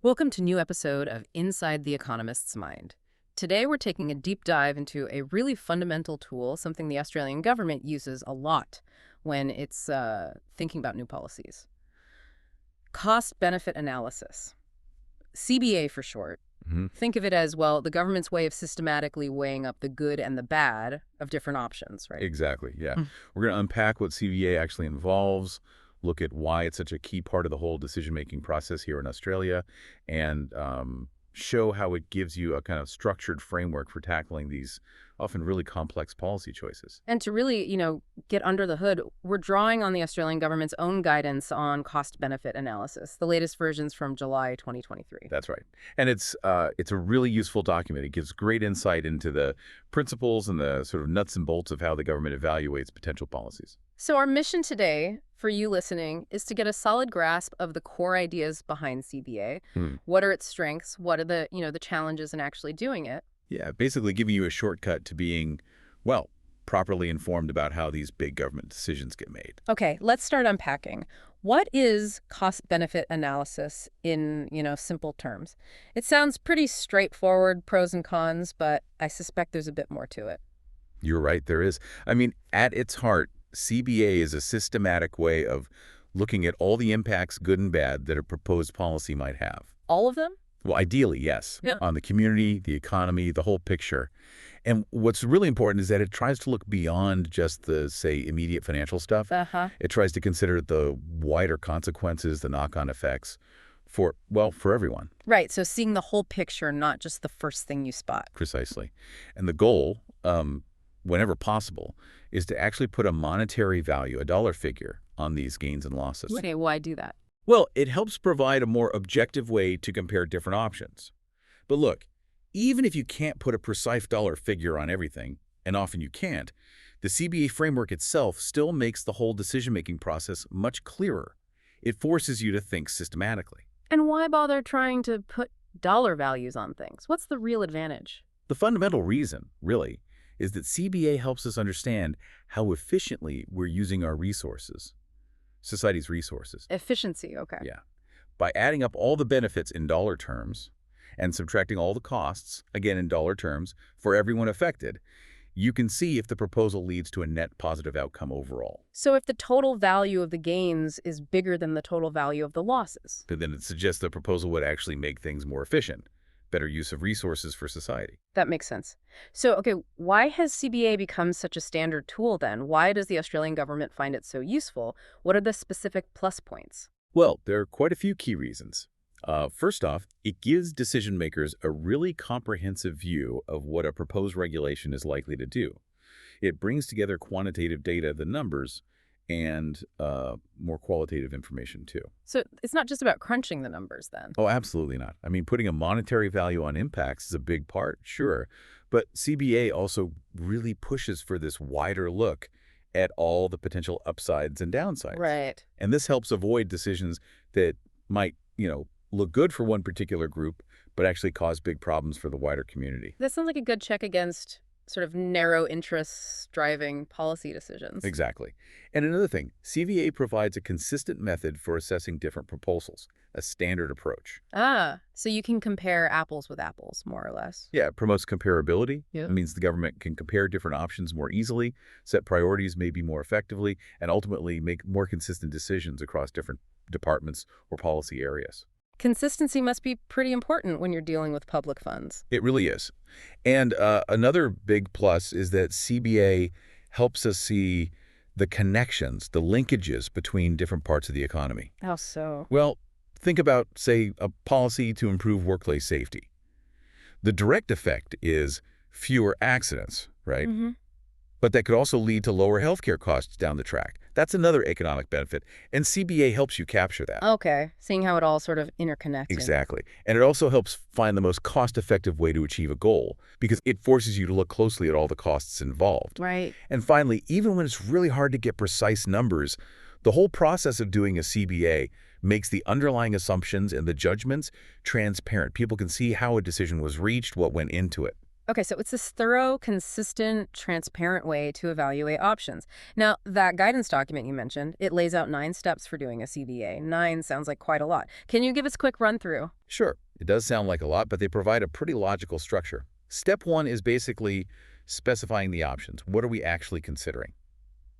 Welcome to a new episode of Inside the Economist's Mind. Today we're taking a deep dive into a really fundamental tool, something the Australian government uses a lot when it's thinking about new policies. Cost-benefit analysis. CBA for short. hmm Think of it as, well, the government's way of systematically weighing up the good and the bad of different options, right? Exactly, yeah. Mm. We're going to unpack what CVA actually involves, look at why it's such a key part of the whole decision-making process here in Australia, and show how it gives you a kind of structured framework for tackling these often really complex policy choices. And to really, get under the hood, we're drawing on the Australian government's own guidance on cost-benefit analysis. The latest version's from July 2023. That's right. And it's a really useful document. It gives great insight into the principles and the sort of nuts and bolts of how the government evaluates potential policies. So our mission today, for you listening, is to get a solid grasp of the core ideas behind CBA. Hmm. What are its strengths? What are the challenges in actually doing it? Yeah, basically giving you a shortcut to being, well, properly informed about how these big government decisions get made. Okay, let's start unpacking. What is cost-benefit analysis in, simple terms? It sounds pretty straightforward, pros and cons, but I suspect there's a bit more to it. You're right, there is. I mean, at its heart, CBA is a systematic way of looking at all the impacts, good and bad, that a proposed policy might have. All of them? Well, ideally, yes, Yeah. on the community, the economy, the whole picture. And what's really important is that it tries to look beyond just the, say, immediate financial stuff. Uh-huh. It tries to consider the wider consequences, the knock-on effects for everyone. Right, so seeing the whole picture, not just the first thing you spot. Precisely. And the goal, whenever possible, is to actually put a monetary value, a dollar figure, on these gains and losses. Okay, why do that? Well, it helps provide a more objective way to compare different options. But look, even if you can't put a precise dollar figure on everything, and often you can't, the CBA framework itself still makes the whole decision-making process much clearer. It forces you to think systematically. And why bother trying to put dollar values on things? What's the real advantage? The fundamental reason, really, is that CBA helps us understand how efficiently we're using our resources, society's resources. Efficiency, okay. Yeah. By adding up all the benefits in dollar terms and subtracting all the costs, again in dollar terms, for everyone affected, you can see if the proposal leads to a net positive outcome overall. So if the total value of the gains is bigger than the total value of the losses. But then it suggests the proposal would actually make things more efficient, better use of resources for society. That makes sense. So, okay, why has CBA become such a standard tool then? Why does the Australian government find it so useful? What are the specific plus points? Well, there are quite a few key reasons. First off, it gives decision makers a really comprehensive view of what a proposed regulation is likely to do. It brings together quantitative data, the numbers, and more qualitative information too. So it's not just about crunching the numbers then. Oh, absolutely not. I mean, putting a monetary value on impacts is a big part, sure. But CBA also really pushes for this wider look at all the potential upsides and downsides. Right. And this helps avoid decisions that might, look good for one particular group, but actually cause big problems for the wider community. That sounds like a good check against sort of narrow interests driving policy decisions. Exactly. And another thing, CVA provides a consistent method for assessing different proposals, a standard approach. Ah, so you can compare apples with apples, more or less. Yeah, it promotes comparability. Yeah. It means the government can compare different options more easily, set priorities maybe more effectively, and ultimately make more consistent decisions across different departments or policy areas. Consistency must be pretty important when you're dealing with public funds. It really is. And another big plus is that CBA helps us see the connections, the linkages between different parts of the economy. How so? Well, think about, say, a policy to improve workplace safety. The direct effect is fewer accidents, right? Mm-hmm. But that could also lead to lower healthcare costs down the track. That's another economic benefit, and CBA helps you capture that. Okay, seeing how it all sort of interconnected. Exactly. And it also helps find the most cost-effective way to achieve a goal, because it forces you to look closely at all the costs involved. Right. And finally, even when it's really hard to get precise numbers, the whole process of doing a CBA makes the underlying assumptions and the judgments transparent. People can see how a decision was reached, what went into it. Okay, so it's this thorough, consistent, transparent way to evaluate options. Now, that guidance document you mentioned, it lays out 9 steps for doing a CVA. 9 sounds like quite a lot. Can you give us a quick run through? Sure, it does sound like a lot, but they provide a pretty logical structure. Step one is basically specifying the options. What are we actually considering?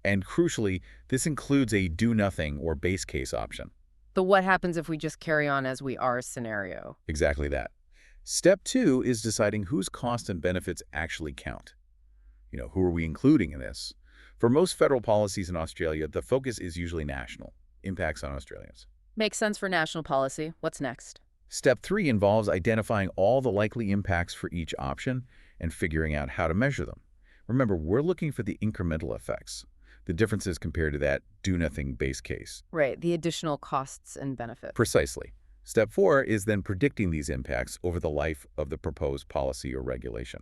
And crucially, this includes a do-nothing or base case option. The what happens if we just carry on as we are scenario. Exactly that. Step two is deciding whose costs and benefits actually count. Who are we including in this? For most federal policies in Australia, the focus is usually national, impacts on Australians. Makes sense for national policy. What's next? Step three involves identifying all the likely impacts for each option and figuring out how to measure them. Remember, we're looking for the incremental effects, the differences compared to that do-nothing base case. Right, the additional costs and benefits. Precisely. Step four is then predicting these impacts over the life of the proposed policy or regulation.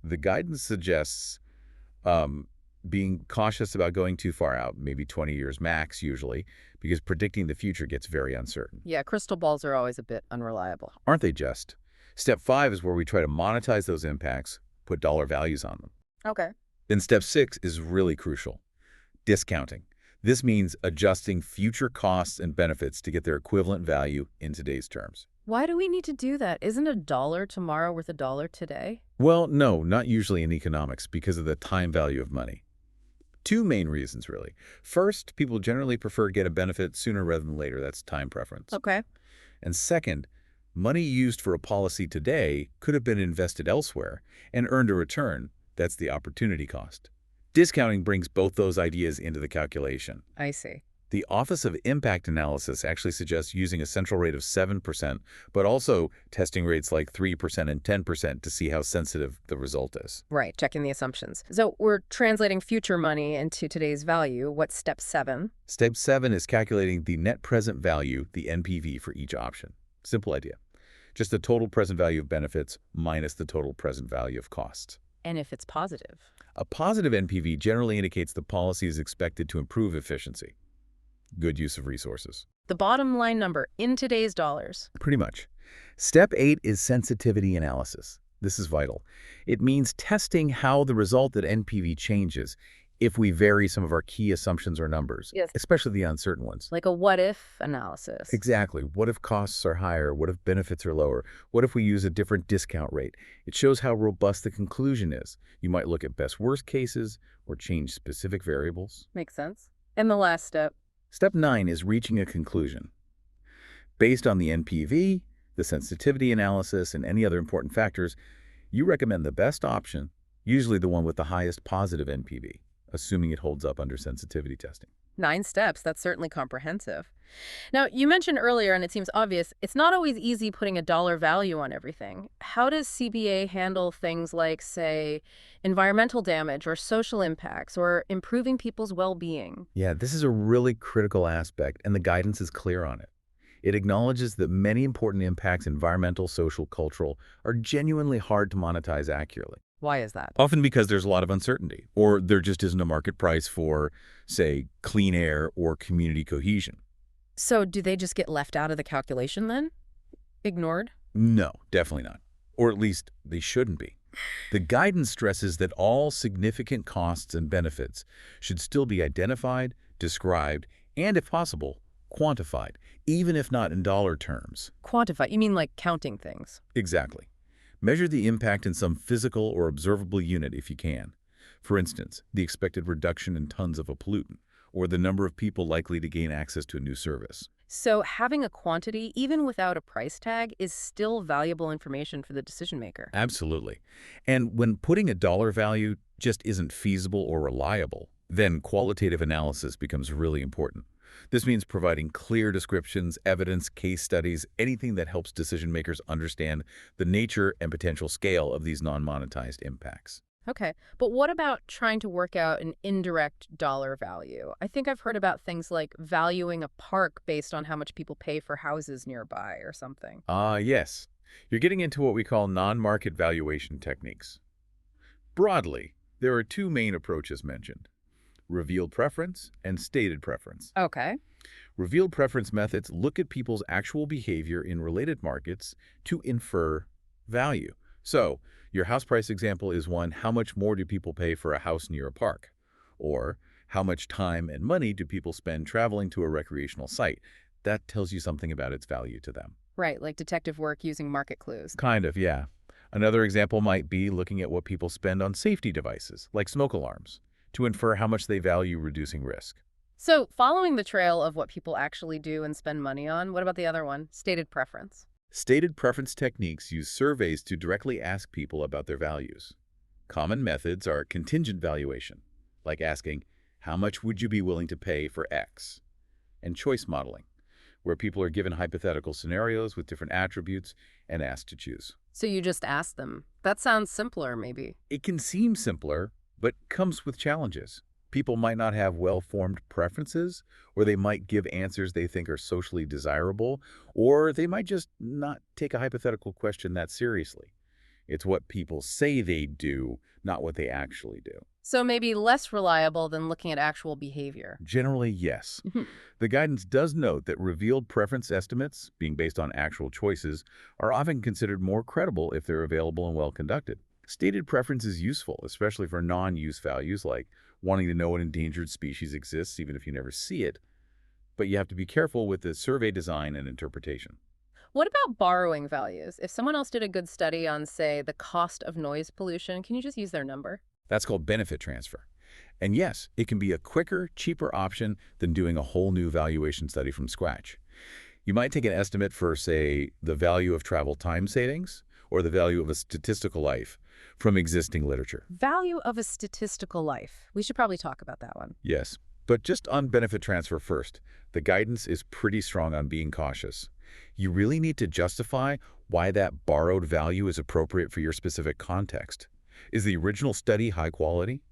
The guidance suggests being cautious about going too far out, maybe 20 years max usually, because predicting the future gets very uncertain. Yeah, crystal balls are always a bit unreliable. Aren't they just? Step five is where we try to monetize those impacts, put dollar values on them. Okay. Then step six is really crucial. Discounting. This means adjusting future costs and benefits to get their equivalent value in today's terms. Why do we need to do that? Isn't a dollar tomorrow worth a dollar today? Well, no, not usually in economics because of the time value of money. Two main reasons, really. First, people generally prefer to get a benefit sooner rather than later. That's time preference. Okay. And second, money used for a policy today could have been invested elsewhere and earned a return. That's the opportunity cost. Discounting brings both those ideas into the calculation. I see. The Office of Impact Analysis actually suggests using a central rate of 7%, but also testing rates like 3% and 10% to see how sensitive the result is. Right, checking the assumptions. So we're translating future money into today's value. What's step 7? Step 7 is calculating the net present value, the NPV, for each option. Simple idea. Just the total present value of benefits minus the total present value of costs. And if it's positive? A positive NPV generally indicates the policy is expected to improve efficiency. Good use of resources. The bottom line number in today's dollars. Pretty much. Step 8 is sensitivity analysis. This is vital. It means testing how the resulted NPV changes if we vary some of our key assumptions or numbers, Yes. especially the uncertain ones. Like a what-if analysis. Exactly. What if costs are higher? What if benefits are lower? What if we use a different discount rate? It shows how robust the conclusion is. You might look at best-worst cases or change specific variables. Makes sense. And the last step. Step 9 is reaching a conclusion. Based on the NPV, the sensitivity analysis, and any other important factors, you recommend the best option, usually the one with the highest positive NPV, assuming it holds up under sensitivity testing. 9 steps. That's certainly comprehensive. Now, you mentioned earlier, and it seems obvious, it's not always easy putting a dollar value on everything. How does CBA handle things like, say, environmental damage or social impacts or improving people's well-being? Yeah, this is a really critical aspect, and the guidance is clear on it. It acknowledges that many important impacts, environmental, social, cultural, are genuinely hard to monetize accurately. Why is that? Often because there's a lot of uncertainty, or there just isn't a market price for, say, clean air or community cohesion. So do they just get left out of the calculation then? Ignored? No, definitely not. Or at least they shouldn't be. The guidance stresses that all significant costs and benefits should still be identified, described, and if possible, quantified, even if not in dollar terms. Quantify? You mean like counting things? Exactly. Measure the impact in some physical or observable unit if you can. For instance, the expected reduction in tons of a pollutant, or the number of people likely to gain access to a new service. So having a quantity, even without a price tag, is still valuable information for the decision maker. Absolutely. And when putting a dollar value just isn't feasible or reliable, then qualitative analysis becomes really important. This means providing clear descriptions, evidence, case studies, anything that helps decision makers understand the nature and potential scale of these non-monetized impacts. Okay, but what about trying to work out an indirect dollar value? I think I've heard about things like valuing a park based on how much people pay for houses nearby or something. Yes. You're getting into what we call non-market valuation techniques. Broadly, there are two main approaches mentioned: revealed preference and stated preference. Okay. Revealed preference methods look at people's actual behavior in related markets to infer value. So, your house price example is one, how much more do people pay for a house near a park? Or, how much time and money do people spend traveling to a recreational site? That tells you something about its value to them. Right, like detective work using market clues. Kind of, yeah. Another example might be looking at what people spend on safety devices, like smoke alarms, to infer how much they value reducing risk. So, following the trail of what people actually do and spend money on, what about the other one? Stated preference. Stated preference techniques use surveys to directly ask people about their values. Common methods are contingent valuation, like asking, how much would you be willing to pay for X? And choice modeling, where people are given hypothetical scenarios with different attributes and asked to choose. So you just ask them. That sounds simpler, maybe. It can seem simpler, but comes with challenges. People might not have well-formed preferences, or they might give answers they think are socially desirable, or they might just not take a hypothetical question that seriously. It's what people say they do, not what they actually do. So maybe less reliable than looking at actual behavior. Generally, yes. Mhm. The guidance does note that revealed preference estimates, being based on actual choices, are often considered more credible if they're available and well conducted. Stated preference is useful, especially for non-use values like wanting to know an endangered species exists even if you never see it, but you have to be careful with the survey design and interpretation. What about borrowing values? If someone else did a good study on, say, the cost of noise pollution, can you just use their number? That's called benefit transfer. And yes, it can be a quicker, cheaper option than doing a whole new valuation study from scratch. You might take an estimate for, say, the value of travel time savings or the value of a statistical life from existing literature. Value of a statistical life. We should probably talk about that one. Yes, but just on benefit transfer first, the guidance is pretty strong on being cautious. You really need to justify why that borrowed value is appropriate for your specific context. Is the original study high quality?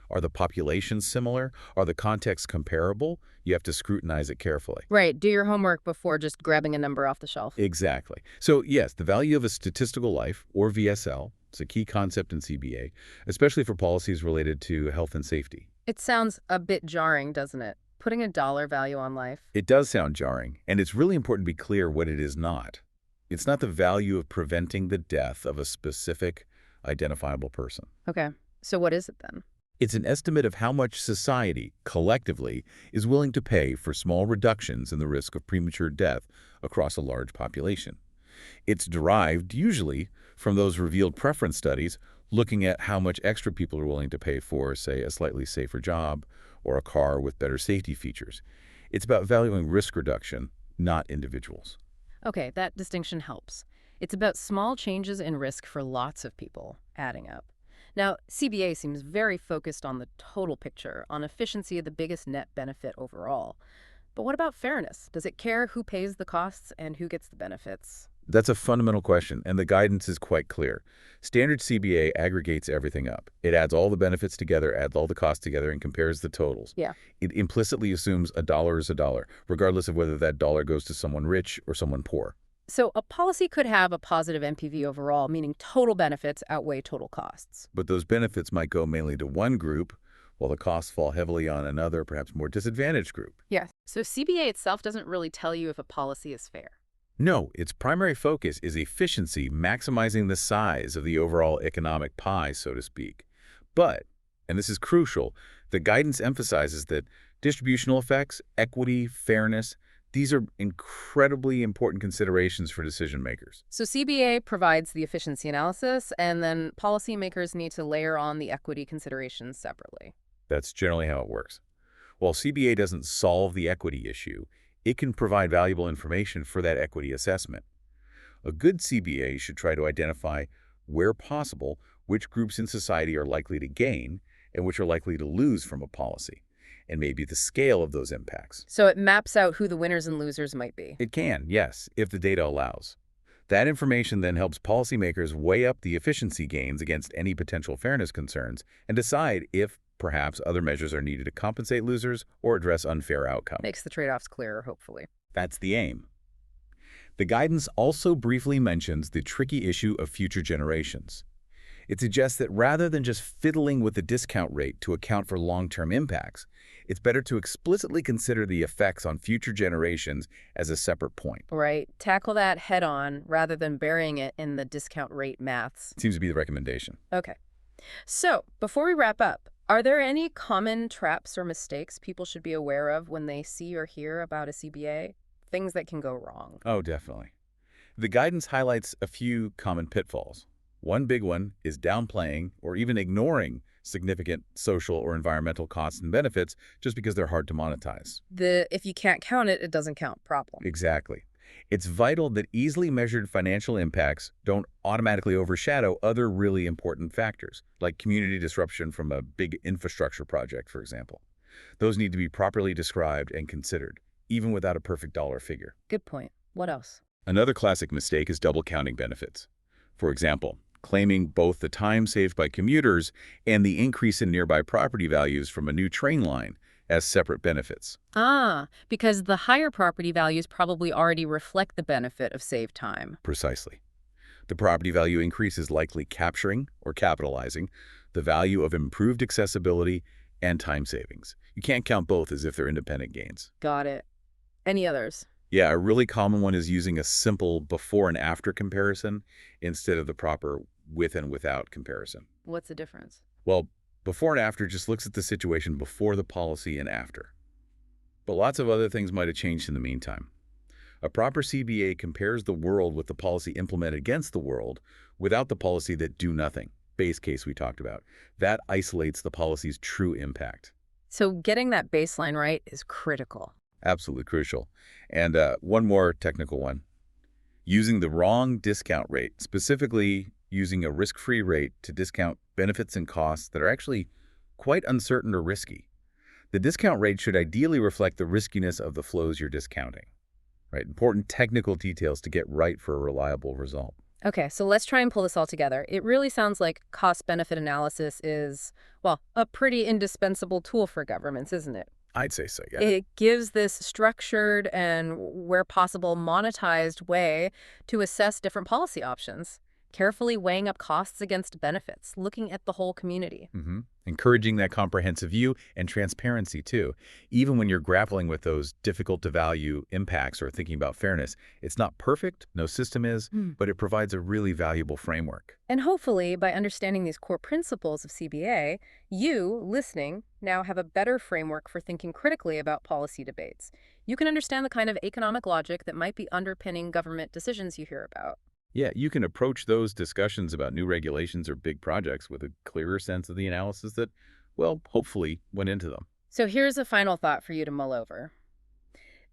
Are the populations similar? Are the contexts comparable? You have to scrutinize it carefully. Right. Do your homework before just grabbing a number off the shelf. Exactly. So yes, the value of a statistical life, or VSL, is a key concept in CBA, especially for policies related to health and safety. It sounds a bit jarring, doesn't it? Putting a dollar value on life. It does sound jarring, and it's really important to be clear what it is not. It's not the value of preventing the death of a specific, identifiable person. Okay. So what is it then? It's an estimate of how much society, collectively, is willing to pay for small reductions in the risk of premature death across a large population. It's derived, usually, from those revealed preference studies looking at how much extra people are willing to pay for, say, a slightly safer job or a car with better safety features. It's about valuing risk reduction, not individuals. Okay, that distinction helps. It's about small changes in risk for lots of people, adding up. Now, CBA seems very focused on the total picture, on efficiency of the biggest net benefit overall. But what about fairness? Does it care who pays the costs and who gets the benefits? That's a fundamental question, and the guidance is quite clear. Standard CBA aggregates everything up. It adds all the benefits together, adds all the costs together, and compares the totals. Yeah. It implicitly assumes a dollar is a dollar, regardless of whether that dollar goes to someone rich or someone poor. So a policy could have a positive NPV overall, meaning total benefits outweigh total costs. But those benefits might go mainly to one group, while the costs fall heavily on another, perhaps more disadvantaged group. Yes. So CBA itself doesn't really tell you if a policy is fair. No, its primary focus is efficiency, maximizing the size of the overall economic pie, so to speak. But, and this is crucial, the guidance emphasizes that distributional effects, equity, fairness, these are incredibly important considerations for decision makers. So CBA provides the efficiency analysis, and then policymakers need to layer on the equity considerations separately. That's generally how it works. While CBA doesn't solve the equity issue, it can provide valuable information for that equity assessment. A good CBA should try to identify, where possible, which groups in society are likely to gain and which are likely to lose from a policy, and maybe the scale of those impacts. So it maps out who the winners and losers might be. It can, yes, if the data allows. That information then helps policymakers weigh up the efficiency gains against any potential fairness concerns and decide if, perhaps, other measures are needed to compensate losers or address unfair outcomes. Makes the trade-offs clearer, hopefully. That's the aim. The guidance also briefly mentions the tricky issue of future generations. It suggests that rather than just fiddling with the discount rate to account for long-term impacts, It's better to explicitly consider the effects on future generations as a separate point. Right. Tackle that head on rather than burying it in the discount rate maths. Seems to be the recommendation. Okay. So, before we wrap up, are there any common traps or mistakes people should be aware of when they see or hear about a CBA? Things that can go wrong. Oh, definitely. The guidance highlights a few common pitfalls. One big one is downplaying or even ignoring significant social or environmental costs and benefits just because they're hard to monetize. The if you can't count it, it doesn't count problem. Exactly. It's vital that easily measured financial impacts don't automatically overshadow other really important factors, like community disruption from a big infrastructure project, for example. Those need to be properly described and considered, even without a perfect dollar figure. Good point. What else? Another classic mistake is double counting benefits. For example, claiming both the time saved by commuters and the increase in nearby property values from a new train line as separate benefits. Because the higher property values probably already reflect the benefit of saved time. Precisely. The property value increase is likely capturing or capitalizing the value of improved accessibility and time savings. You can't count both as if they're independent gains. Got it. Any others? Yeah, a really common one is using a simple before and after comparison instead of the proper with and without comparison. What's the difference? Well, before and after just looks at the situation before the policy and after. But lots of other things might have changed in the meantime. A proper CBA compares the world with the policy implemented against the world without the policy that do nothing, base case we talked about. That isolates the policy's true impact. So getting that baseline right is critical. Absolutely crucial. And one more technical one. Using the wrong discount rate, specifically using a risk-free rate to discount benefits and costs that are actually quite uncertain or risky. The discount rate should ideally reflect the riskiness of the flows you're discounting. Right? Important technical details to get right for a reliable result. Okay, so let's try and pull this all together. It really sounds like cost-benefit analysis is, well, a pretty indispensable tool for governments, isn't it? I'd say so, yeah. It gives this structured and, where possible, monetized way to assess different policy options, carefully weighing up costs against benefits, looking at the whole community. Encouraging that comprehensive view and transparency, too. Even when you're grappling with those difficult-to-value impacts or thinking about fairness, it's not perfect, no system is, but it provides a really valuable framework. And hopefully, by understanding these core principles of CBA, you, listening, now have a better framework for thinking critically about policy debates. You can understand the kind of economic logic that might be underpinning government decisions you hear about. Yeah, you can approach those discussions about new regulations or big projects with a clearer sense of the analysis that, well, hopefully went into them. So here's a final thought for you to mull over.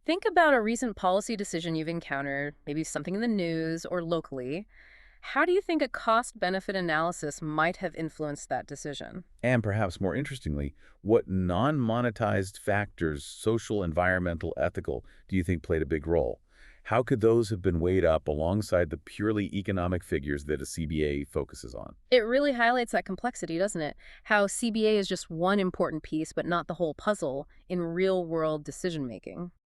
Think about a recent policy decision you've encountered, maybe something in the news or locally. How do you think a cost-benefit analysis might have influenced that decision? And perhaps more interestingly, what non-monetized factors, social, environmental, ethical, do you think played a big role? How could those have been weighed up alongside the purely economic figures that a CBA focuses on? It really highlights that complexity, doesn't it? How CBA is just one important piece, but not the whole puzzle in real-world decision-making.